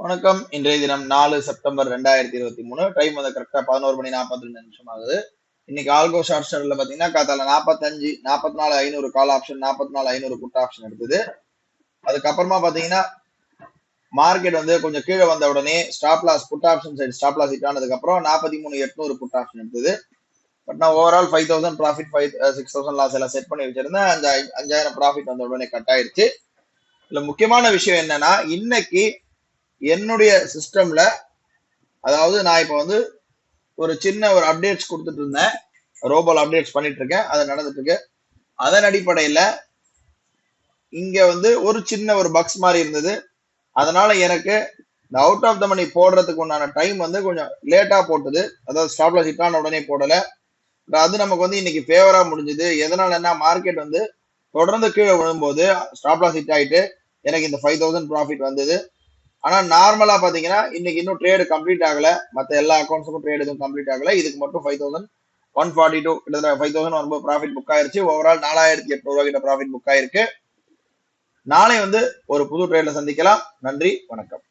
வணக்கம். இன்றைய தினம் 4 செப்டம்பர் 2023. டைம் வந்து கரெக்டா 11 மணி 42 நிமிஷம் ஆகுது. இன்னைக்கு ஆல்கோ ஷார்ட் ஸ்டார்ட்ல பாத்தீங்கன்னா காத்தால 45 44,500 கால் ஆப்ஷன் 44,500 புட் ஆப்ஷன் எடுத்தது. அதுக்கப்புறமா பாத்தீங்கன்னா மார்க்கெட் வந்து கொஞ்சம் கீழே வந்த உடனே stop loss put option side stop loss hit ஆனதுக்கு அப்புறம் 43,800 புட் ஆப்ஷன் எடுத்தது. பட் நான் ஓவரால் 5,000 ப்ராஃபிட் 6,000 லாஸ் எல்லாம் செட் பண்ணி வச்சிருந்தேன். 5,000 ப்ராஃபிட் வந்த உடனே கட் ஆயிடுச்சு. இதுல முக்கியமான விஷயம் என்னன்னா, இன்னைக்கு என்னுடைய சிஸ்டம்ல, அதாவது நான் இப்ப வந்து ஒரு சின்ன ஒரு அப்டேட்ஸ் கொடுத்துட்டு இருந்தேன், ரோபோல அப்டேட்ஸ் பண்ணிட்டு இருக்கேன், அது நடந்துட்டு இருக்கு. அதன் அடிப்படையில இங்க வந்து ஒரு சின்ன ஒரு பக்ஸ் மாதிரி இருந்தது. அதனால எனக்கு இந்த அவுட் ஆஃப் த மணி போடுறதுக்கு உண்டான டைம் வந்து கொஞ்சம் லேட்டா போட்டது. அதாவது ஸ்டாப் லாஸ் ஹிட் ஆன உடனே போடல. அது நமக்கு வந்து இன்னைக்கு ஃபேவரா முடிஞ்சது. எதனாலன்னா மார்க்கெட் வந்து தொடர்ந்து கீழே விழும்போது ஸ்டாப் லாஸ் ஹிட் ஆயிட்டு எனக்கு இந்த 5,000 ப்ராஃபிட் வந்தது. ஆனா நார்மலா பாத்தீங்கன்னா இன்னைக்கு இன்னும் ட்ரேடு கம்ப்ளீட் ஆகல. மத்த எல்லா அக்கௌண்ட்ஸுக்கும் ட்ரேட் எதுவும் கம்ப்ளீட் ஆகல. இதுக்கு மட்டும் 5,142 கிட்டத்தட்ட 5,000 ப்ராஃபிட் புக் ஆயிருச்சு. ஓவரால் 4,800 கிட்ட ப்ராஃபிட் புக் ஆயிருக்கு. நாளை வந்து ஒரு புது ட்ரேட்ல சந்திக்கலாம். நன்றி, வணக்கம்.